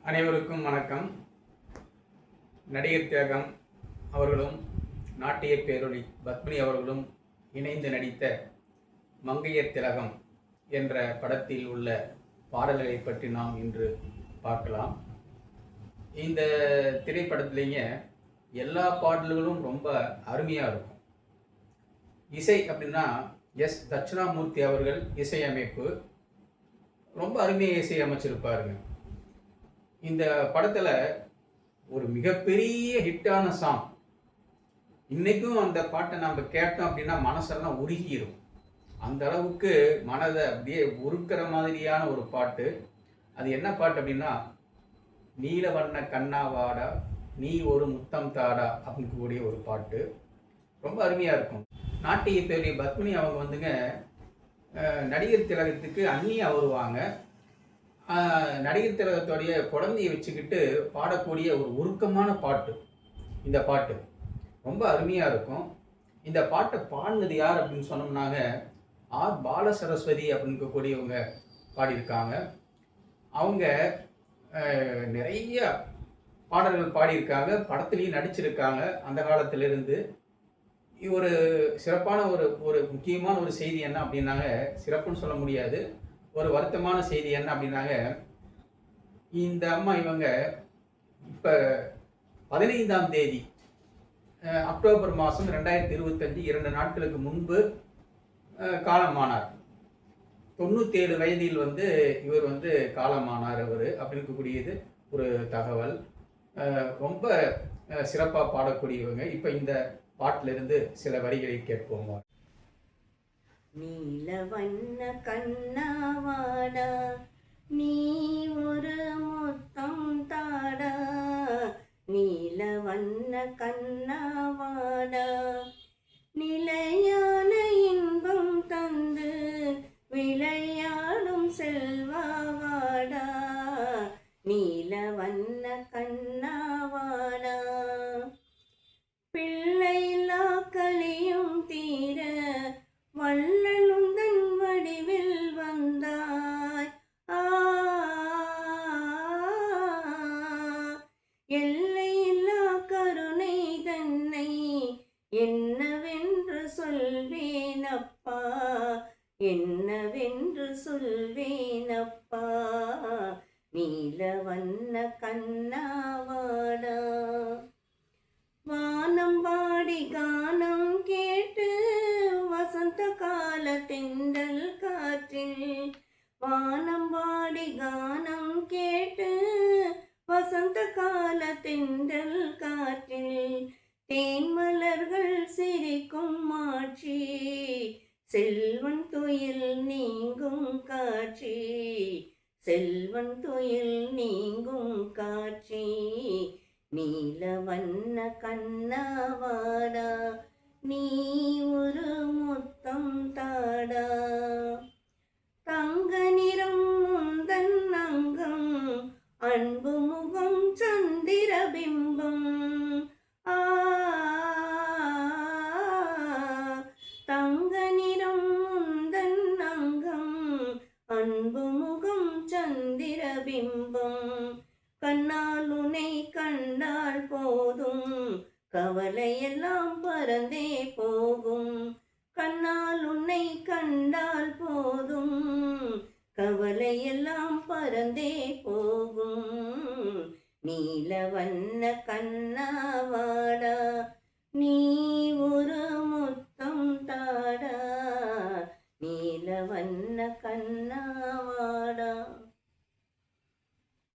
அனைவருக்கும் வணக்கம். நடிகர் திலகம் அவர்களும் நாட்டிய பேரொளி பத்மினி அவர்களும் இணைந்து நடித்த மங்கையர் திலகம் என்ற படத்தில் உள்ள பாடல்களை பற்றி நாம் இன்று பார்க்கலாம். இந்த திரைப்படத்திலேங்க எல்லா பாடல்களும் ரொம்ப அருமையாக இருக்கும். இசை அப்படின்னா எஸ் தட்சிணாமூர்த்தி அவர்கள் இசையமைப்பு ரொம்ப அருமையாக இசை அமைச்சிருப்பாருங்க. இந்த படத்தில் ஒரு மிகப்பெரிய ஹிட்டான சாங். இன்றைக்கும் அந்த பாட்டை நம்ம கேட்டோம் அப்படின்னா மனசெல்லாம் உருகிடும். அந்த அளவுக்கு மனதை அப்படியே உருக்கிற மாதிரியான ஒரு பாட்டு. அது என்ன பாட்டு அப்படின்னா, நீல வண்ண கண்ணாவாடா நீ ஒரு முத்தம் தாடா அப்படின்னு கூடிய ஒரு பாட்டு. ரொம்ப அருமையாக இருக்கும். நாட்டிய பேரொளி பத்மினி அவங்க வந்துங்க நடிகர் திலகத்துக்கு அண்ணியாக வருவாங்க. நடிகர் திலகத்தோடைய குழந்தையை வச்சுக்கிட்டு பாடக்கூடிய ஒரு உருக்கமான பாட்டு. இந்த பாட்டு ரொம்ப அருமையாக இருக்கும். இந்த பாட்டை பாடினது யார் அப்படின்னு சொன்னோம்னாங்க, ஆர் பாலசரஸ்வதி அப்படின்னு கூடியவங்க பாடியிருக்காங்க. அவங்க நிறைய பாடல்கள் பாடியிருக்காங்க, படத்துலேயும் நடிச்சிருக்காங்க. அந்த காலத்திலிருந்து ஒரு சிறப்பான ஒரு முக்கியமான ஒரு செய்தி என்ன அப்படின்னாங்க, சிறப்புன்னு சொல்ல முடியாது, ஒரு வருத்தமான செய்தி என்ன அப்படின்னாங்க, இந்த அம்மா இவங்க இப்போ 15ஆம் தேதி அக்டோபர் மாதம் 2025 2 நாட்களுக்கு முன்பு காலமானார். 97 வயதில் இவர் காலமானார் அவர் அப்படின்னு இருக்கக்கூடியது ஒரு தகவல். ரொம்ப சிறப்பாக பாடக்கூடியவங்க. இப்போ இந்த பாட்டிலிருந்து சில வரிகளை கேட்போம். நீல வண்ண கண்ணாவாடா நீ ஒரு முத்தம் தாடா, நீல வண்ண கண்ணாவாடா நிலையான இன்பம் தந்து விளையாடும் செல்வாவாடா, நீல வண்ண கண்ணாவாடா பிள்ளையில்லா கலியும் தீர வள்ளலுந்தன் வடிவில் வந்தாய். எல்லையில்லா கருணை தன்னை என்னவென்று சொல்வேனப்பா, என்னவென்று சொல்வேனப்பா, நீல வண்ண கண்ணாவாடா. வானம் பாடி கானம் கேட்டு வசந்த கால தென்றல் காற்றில், வானம் பாடி கானம் கேட்டு வசந்த கால தென்றல் காற்றில், தேன்மலர்கள் சிரிக்கும் மாட்சி செல்வன் துயில் நீங்கும் காட்சி, செல்வன் துயில் நீங்கும் காட்சி, நீல வண்ண கண்ணாவாடா நீ ஒரு முத்தம் தாடா. தங்க நிறம் முந்தன் அங்கம் அன்பு முகம் சந்திர பிம்பம், தங்க நிறம் முந்தன் அங்கம் அன்பு முகம் சந்திர பிம்பம், கண்ணால் உன்னை கண்டால் போதும் கவலையெல்லாம் பறந்தே போகும், கண்ணால் உன்னை கண்டால் போதும் கவலையெல்லாம் பறந்தே போகும், நீல வண்ண கண்ணாவாடா நீ ஒரு முத்தம் தாடா, நீல வண்ண கண்ணாவாடா.